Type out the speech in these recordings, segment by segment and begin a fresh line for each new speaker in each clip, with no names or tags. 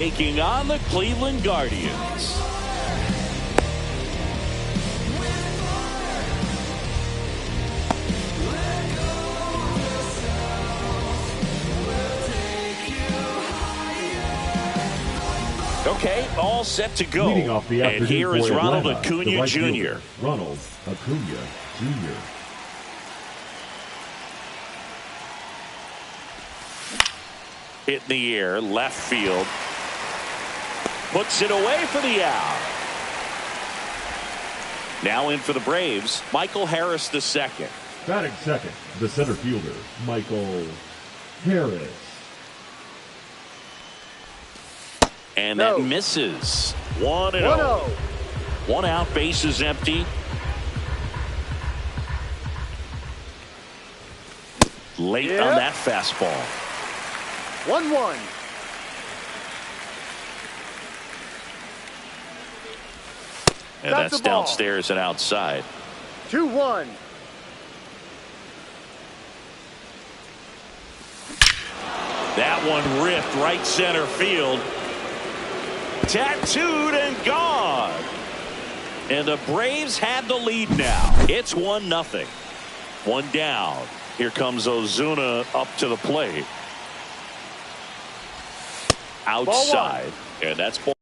taking on the Cleveland Guardians. Okay, all set to go.
Leading off the
and here is Ronald
Atlanta,
Acuna
right
Jr.
fielder, Ronald Acuna Jr.
Hit in the air, left field. Puts it away for the out. Now in for the Braves, Michael Harris II.
Batting second, the center fielder, Michael Harris.
And that misses. 1-0. 1 out, bases empty. Late on that fastball.
1-1.
And that's downstairs and outside.
2-1.
That one ripped right center field. Tattooed and gone. And the Braves had the lead now. It's 1-0. 1 down. Here comes Ozuna up to the plate. Outside. And that's ball.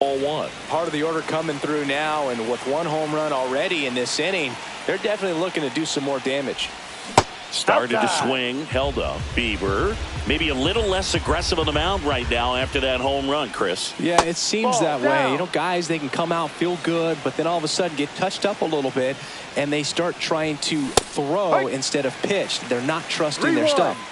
Ball 1.
Part of the order coming through now, and with 1 home run already in this inning, they're definitely looking to do some more damage.
Started to swing, held up. Bieber maybe a little less aggressive on the mound right now after that home run, Chris.
Yeah, it seems that way. You know, guys, they can come out, feel good, but then all of a sudden get touched up a little bit, and they start trying to throw instead of pitch. They're not trusting their stuff.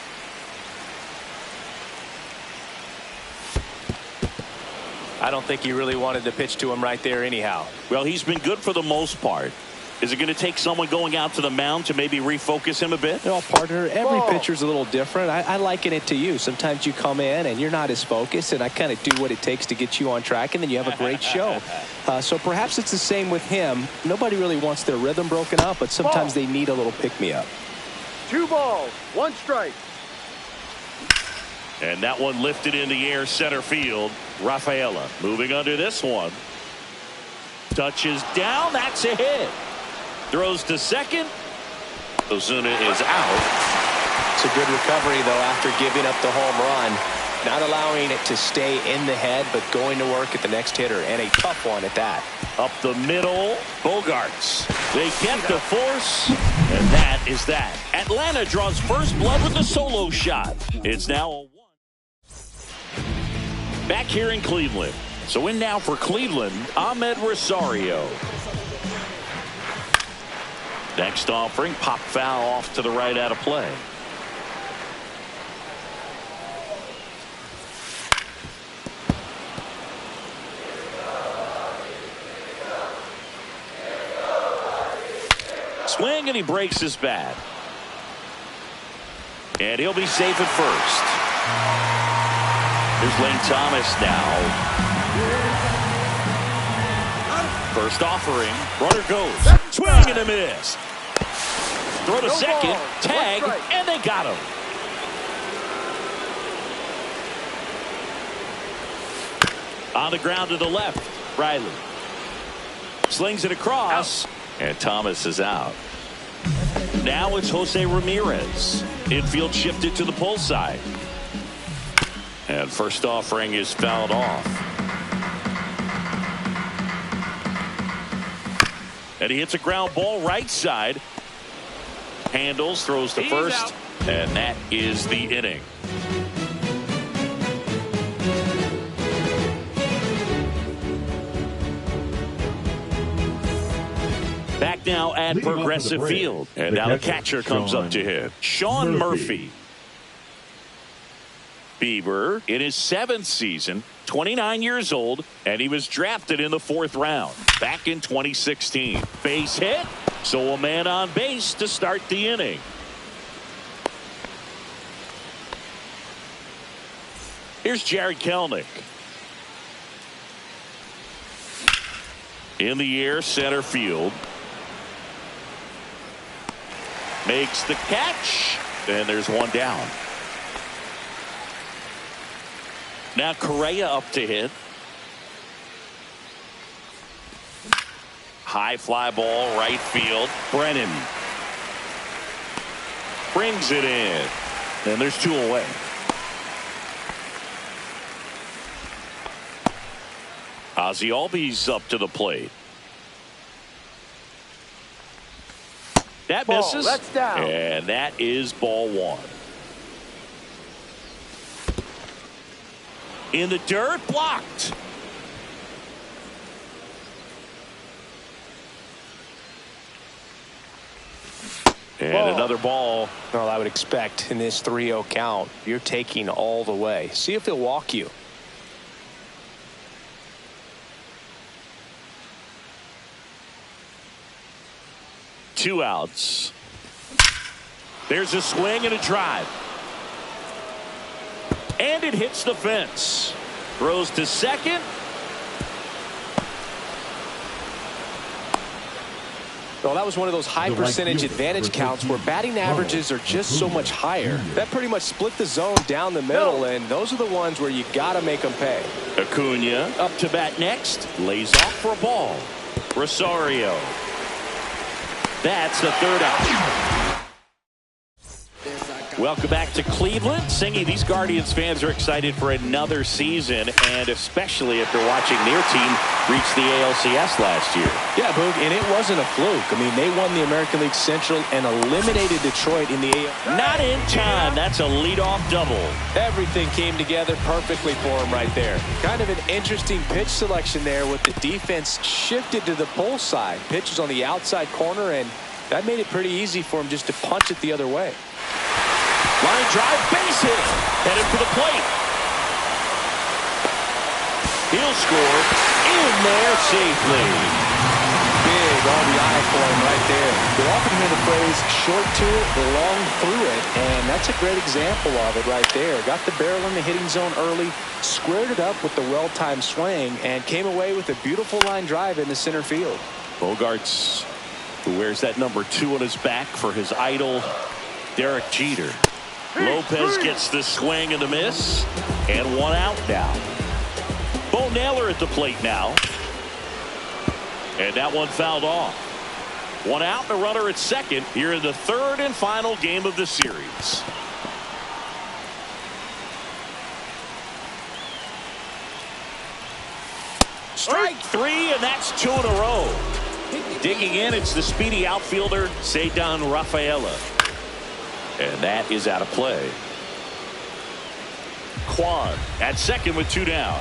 I don't think he really wanted to pitch to him right there anyhow.
Well, he's been good for the most part. Is it going to take someone going out to the mound to maybe refocus him a bit?
No, partner, every pitcher's a little different. I liken it to you. Sometimes you come in and you're not as focused, and I kind of do what it takes to get you on track, and then you have a great show. So perhaps it's the same with him. Nobody really wants their rhythm broken up, but sometimes they need a little pick-me-up.
2 balls, 1 strike.
And that one lifted in the air center field. Rafaela moving under this one. Touches down. That's a hit. Throws to second. Ozuna is out.
It's a good recovery, though, after giving up the home run. Not allowing it to stay in the head, but going to work at the next hitter, and a tough one at that.
Up the middle, Bogarts. They get the force, and that is that. Atlanta draws first blood with a solo shot. It's now a 1. Back here in Cleveland. So in now for Cleveland, Ahmed Rosario. Next offering, pop foul off to the right out of play. Swing, and he breaks his bat. And he'll be safe at first. Here's Lane Thomas now. First offering. Runner goes. Swing and a miss. Throw to second. Tag. And they got him. On the ground to the left. Riley. Slings it across. And Thomas is out. Now it's Jose Ramirez. Infield shifted to the pull side. And first offering is fouled off. And he hits a ground ball right side. Handles, throws to first. And that is the inning. Back now at
Leading
Progressive Field. And now the catcher comes up to hit. Sean Murphy. Bieber in his 7th season, 29 years old, and he was drafted in the 4th round back in 2016. Base hit, so a man on base to start the inning. Here's Jared Kelenic. In the air, center field. Makes the catch, and there's one down. Now Correa up to hit. High fly ball, right field. Brennan brings it in, and there's 2 away. Ozzie Albies up to the plate. That misses.
That's down.
And that is ball 1. In the dirt, blocked. And another ball.
Well, I would expect in this 3-0 count, you're taking all the way. See if he'll walk you.
Two outs. There's a swing and a drive. And it hits the fence. Throws to second.
Well, that was one of those high percentage advantage counts where batting averages are just so much higher. That pretty much split the zone down the middle, and those are the ones where you got to make them pay.
Acuna up to bat next. Lays off for a ball. Rosario. That's the 3rd out. Welcome back to Cleveland. Singy, these Guardians fans are excited for another season, and especially after watching their team reach the ALCS last year.
Yeah, Boog, and it wasn't a fluke. I mean, they won the American League Central and eliminated Detroit in the AL.
Not in time. That's a leadoff double.
Everything came together perfectly for him right there. Kind of an interesting pitch selection there with the defense shifted to the pull side. Pitch was on the outside corner, and that made it pretty easy for him just to punch it the other way.
Line drive, base hit. Headed for the plate. He'll score in there safely.
Big RBI for him right there. You often hear the phrase short to it, long through it, and that's a great example of it right there. Got the barrel in the hitting zone early, squared it up with the well-timed swing, and came away with a beautiful line drive in the center field.
Bogarts, who wears that number 2 on his back for his idol, Derek Jeter. Lopez gets the swing and the miss, and 1 out now. Bo Naylor at the plate now. And that one fouled off. 1 out, and a runner at second here in the 3rd and final game of the series. Strike 3, and that's 2 in a row. Digging in, it's the speedy outfielder, Ceddanne Rafaela. And that is out of play. Kwan at second with 2 down.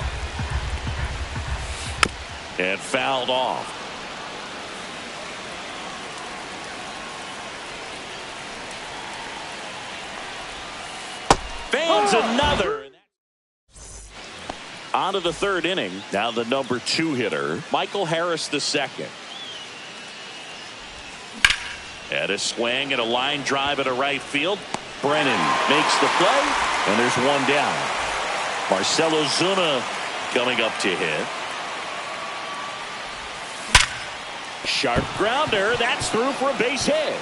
And fouled off. Fans another. On to the 3rd inning. Now the number 2 hitter, Michael Harris the second. And a swing and a line drive at a right field. Brennan makes the play, and there's 1 down. Marcell Ozuna coming up to hit. Sharp grounder. That's through for a base hit.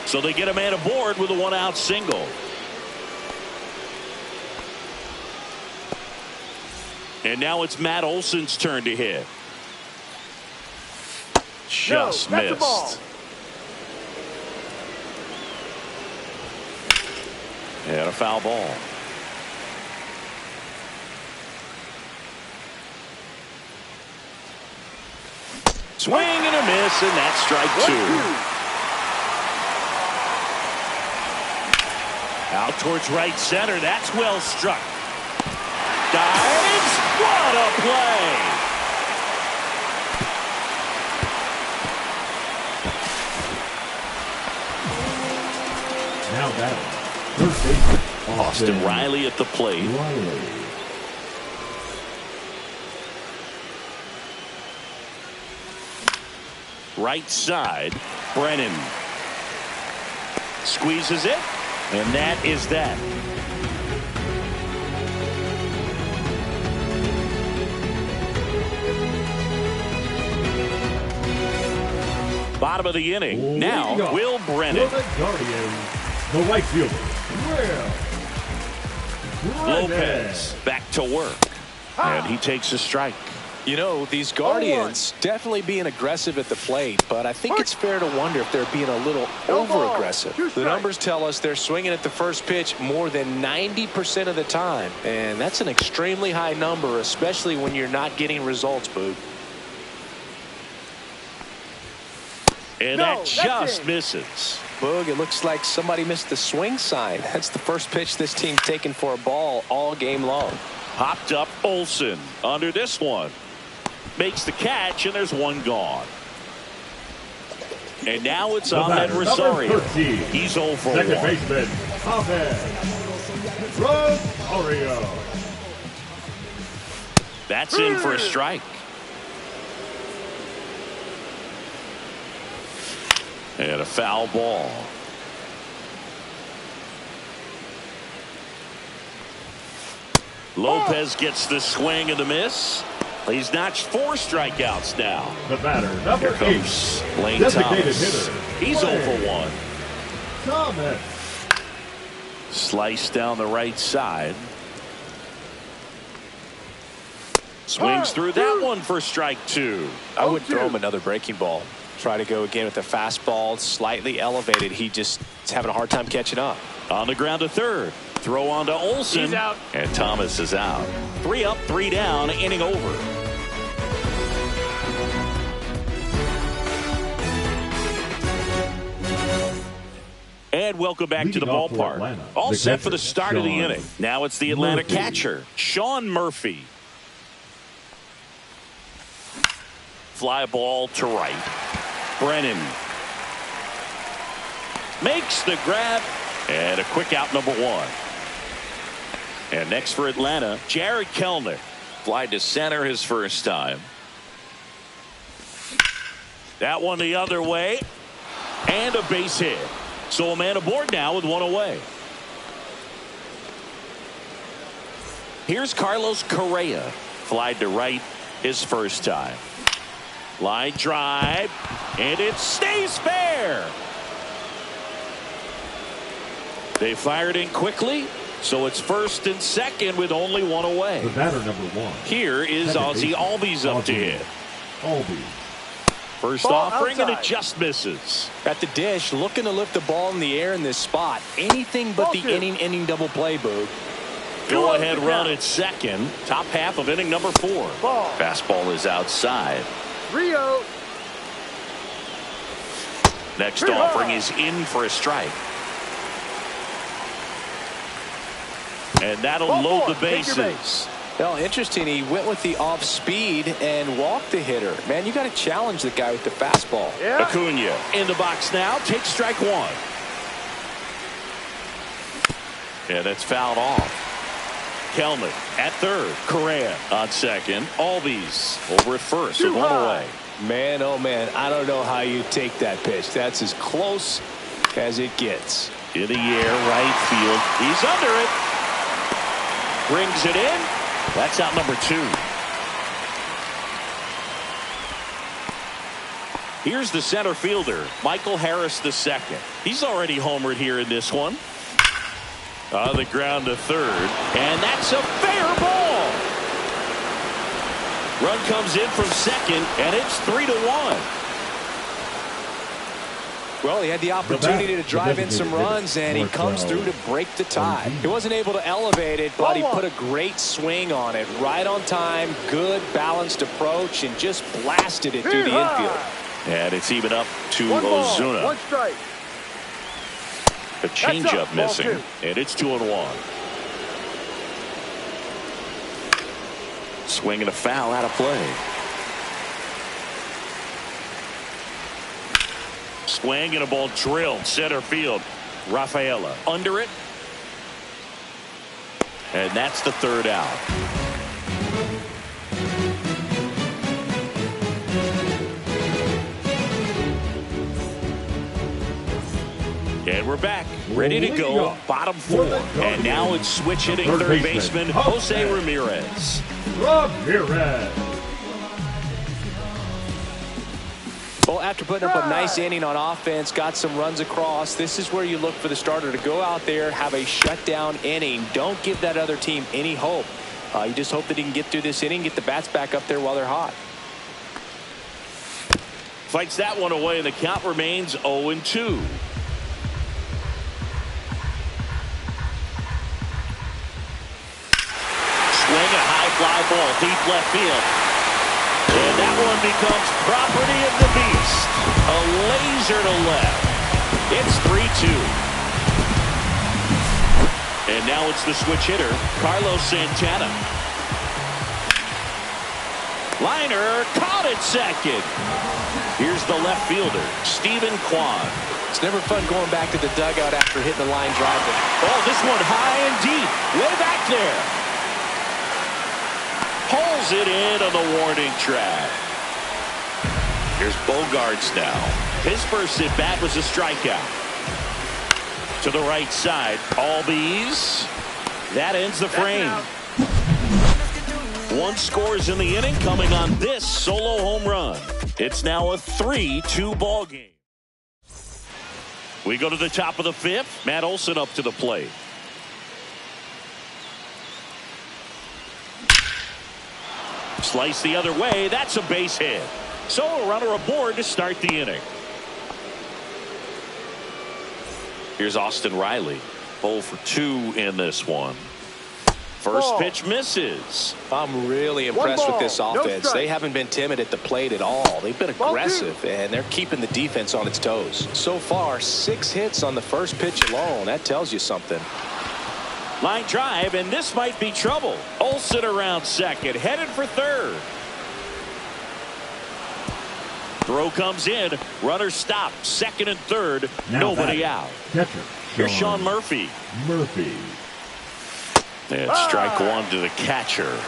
So they get a man aboard with a 1-out single. And now it's Matt Olson's turn to hit. Just missed. And a foul ball. Swing and a miss, and that's strike 2. Out towards right center. That's well struck. Dives. What a play.
Now batting, third baseman
Austin Riley at the plate.
Riley.
Right side, Brennan. Squeezes it, and that is that. Bottom of the inning. Now, Will Brennan.
For the Guardians, the right fielder, Will
Lopez back to work. And he takes a strike.
You know, these Guardians definitely being aggressive at the plate, but I think it's fair to wonder if they're being a little over-aggressive. The numbers tell us they're swinging at the first pitch more than 90% of the time, and that's an extremely high number, especially when you're not getting results, Boog.
And that just misses.
Boog, it looks like somebody missed the swing sign. That's the first pitch this team's taken for a ball all game long.
Popped up Olsen under this one. Makes the catch, and there's one gone. And now it's Ahmed Rosario. He's 0 for 1.
Second baseman, Ahmed Rosario.
That's in for a strike. And a foul ball. Lopez gets the swing and the miss. He's notched 4 strikeouts now.
The batter, number
Here comes
8,
Lane
designated
Thomas.
hitter.
He's 0 for 1.
Thomas.
Slice down the right side. Swings through that one for strike 2.
I would throw him another breaking ball. Try to go again with the fastball, slightly elevated. He just is having a hard time catching up.
On the ground to third. Throw on to Olsen.
He's out.
And Thomas is out. 3 up, 3 down, inning over. And welcome back to the
Leading off for
ballpark.
Atlanta,
All
the
set for the
catcher,
start of the
Sean
inning. Now it's the Atlanta
Murphy.
catcher, Sean Murphy. Fly ball to right. Brennan makes the grab, and a quick out, number 1. And next for Atlanta, Jared Kellner. Fly to center his first time. That one the other way, and a base hit. So a man aboard now with 1 away. Here's Carlos Correa. Fly to right his first time. Line drive, and it stays fair. They fired in quickly, so it's first and second with only 1 away.
The batter, number 1.
Here is
Second
Ozzie
baseman,
Albies up to
Ozzie
hit.
Albies.
First
Ball
offering, and it
outside.
just misses.
At the dish, looking to lift the ball in the air in this spot. Anything but the inning double play, Boog.
Go ahead run at second. Top half of inning number 4.
Ball.
Fastball is outside.
3-0.
Next offering is in for a strike. And that'll
Ball
load
4.
the
Take your base.
bases.
Well, interesting. He went with the off speed and walked the hitter. Man, you got to challenge the guy with the fastball.
Yeah.
Acuna in the box now. Takes strike 1. And that's fouled off. Kelman at third. Correa on second. Albies over at first with 1 away.
Man, oh man, I don't know how you take that pitch. That's as close as it gets.
In the air, right field. He's under it. Brings it in. That's out number 2. Here's the center fielder, Michael Harris II. He's already homered here in this one. On the ground to third, and that's a fair ball. Run comes in from second, and it's 3-1.
Well, he had the opportunity to drive in some runs, and he comes through to break the tie. He wasn't able to elevate it, but he put a great swing on it. Right on time, good, balanced approach, and just blasted it through the infield.
And it's even up to
One ball,
Ozuna.
one strike.
A changeup missing, and it's 2-1. Swing and a foul out of play. Swing and a ball drilled center field. Rafaela under it. And that's the third out. And we're back, ready to go, bottom four. And now it's switch hitting third baseman Jose Ramirez.
Well, after putting up a nice inning on offense, got some runs across, this is where you look for the starter to go out there, have a shutdown inning. Don't give that other team any hope. You just hope that he can get through this inning, get the bats back up there while they're hot.
Fights that one away, and the count remains 0-2. Swing a high fly ball, deep left field. And that one becomes property of the beast. A laser to left. It's 3-2. And now it's the switch hitter, Carlos Santana. Liner caught at second. Here's the left fielder, Stephen Kwan.
It's never fun going back to the dugout after hitting the line drive.
Oh, this one high and deep, way back there. Pulls it in on the warning track. Here's Bogarts now. His first at bat was a strikeout. To the right side, Albies. That ends the frame. One scores in the inning, coming on this solo home run. It's now a 3-2 ball game. We go to the top of the fifth. Matt Olson up to the plate. Slice the other way. That's a base hit. So a runner aboard to start the inning. Here's Austin Riley. 0 for 2 in this one. First pitch misses.
I'm really impressed with this offense. They haven't been timid at the plate at all. They've been aggressive, and they're keeping the defense on its toes. So far, 6 hits on the first pitch alone. That tells you something.
Line drive, and this might be trouble. Olsen around second, headed for third. Throw comes in. Runner stopped. Second and third. Nobody out.
Catcher.
Here's Sean Murphy. And strike one to the catcher.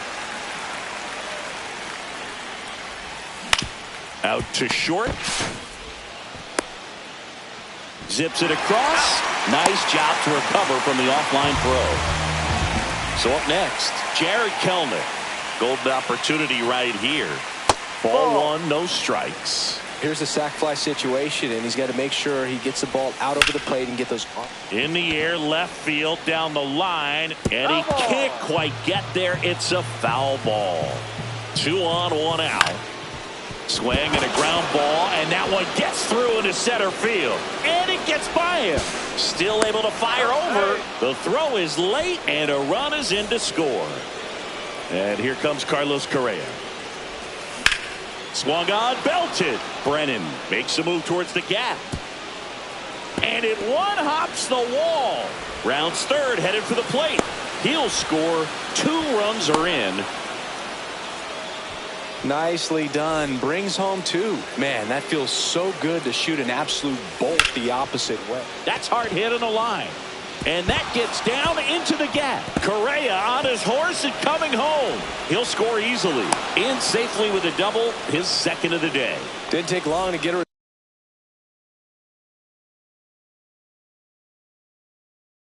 Out to short. Zips it across. Nice job to recover from the offline throw. So up next, Jared Kelnick. Golden opportunity right here. Ball one, no strikes.
Here's the sac fly situation, and he's got to make sure he gets the ball out over the plate and get those.
In the air, left field, down the line, and he can't quite get there. It's a foul ball. 2 on, 1 out. Swing and a ground ball, and that one gets through into center field. And it gets by him. Still able to fire over. The throw is late, and a run is in to score. And here comes Carlos Correa. Swung on, belted. Brennan makes a move towards the gap. And it one-hops the wall. Rounds third, headed for the plate. He'll score. 2 runs are in.
Nicely done. Brings home 2. Man, that feels so good to shoot an absolute bolt the opposite way.
That's hard hit on the line. And that gets down into the gap. Correa on his horse and coming home. He'll score easily. In safely with a double, his second of the day.
Didn't take long to get a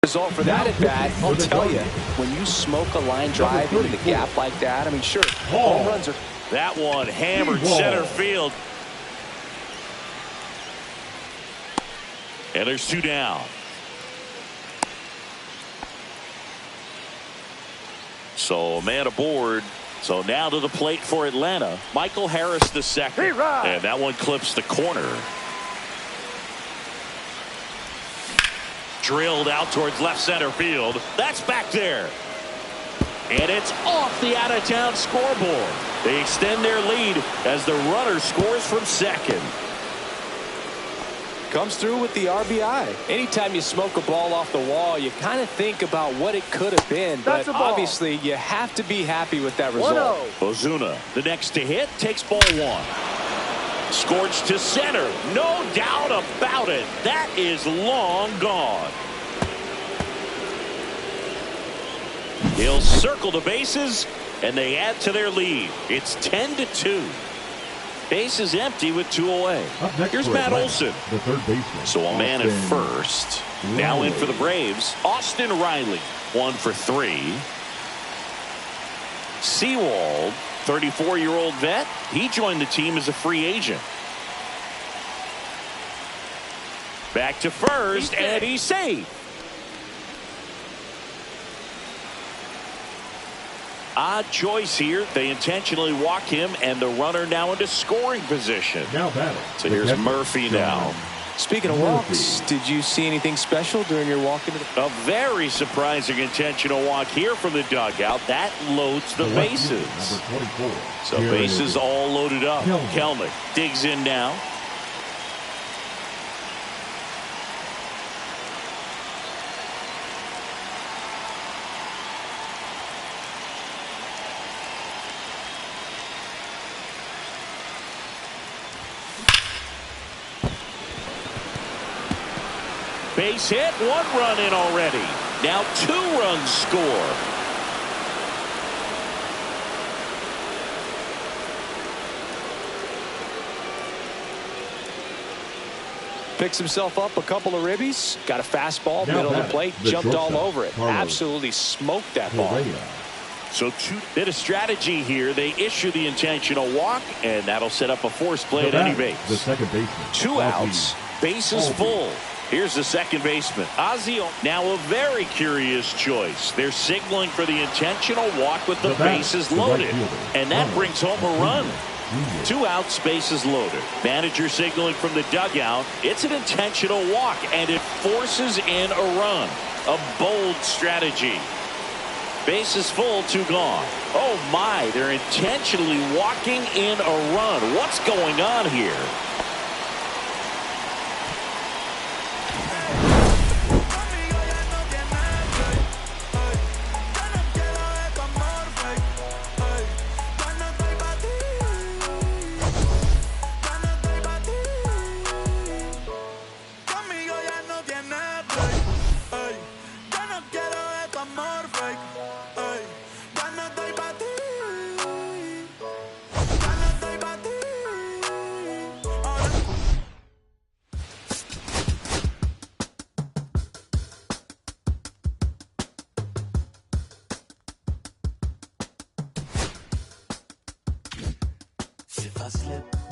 result for that at bat. I'll tell you, when you smoke a line drive into the gap like that, I mean, sure, home runs are.
That one hammered center field. And there's 2 down. So a man aboard. So now to the plate for Atlanta. Michael Harris the second. And that one clips the corner. drilled out towards left center field. That's back there. And it's off the out-of-town scoreboard. They extend their lead as the runner scores from second.
Comes through with the RBI. Anytime you smoke a ball off the wall, you kind of think about what it could have been.
That's
but
a ball.
Obviously, you have to be happy with that result.
1-0.
Ozuna, the next to hit, takes ball one. Scorched to center. No doubt about it. That is long gone. He'll circle the bases, and they add to their lead. It's 10-2. Base is empty with 2 away. Here's Matt Olson.
The third baseman.
So a man at
Austin
first. Now in for the Braves, Austin Riley, 1 for 3. Sewald, 34-year-old vet. He joined the team as a free agent. Back to first, and he's safe. Odd choice here. They intentionally walk him, and the runner now into scoring position.
Now batting.
So here's Murphy now.
Speaking of walks, did you see anything special during your walk into the...
A very surprising intentional walk here from the dugout. That loads the bases.
Number 24.
So bases all loaded up. Kelnick digs in now. Base hit, 1 run in already. Now 2 runs score.
Picks himself up a couple of ribbies. Got a fastball, middle of the plate, jumped all over it. Absolutely smoked that ball.
So bit of strategy here. They issue the intentional walk, and that'll set up a force play at any base.
The second baseman.
2 outs, bases full. Here's the second baseman, Ozzy. Now a very curious choice. They're signaling for the intentional walk with the bases loaded, and that brings home a run. 2 outs, bases loaded. Manager signaling from the dugout. It's an intentional walk, and it forces in a run. A bold strategy. Bases full, 2 gone. Oh my, they're intentionally walking in a run. What's going on here?
If I slip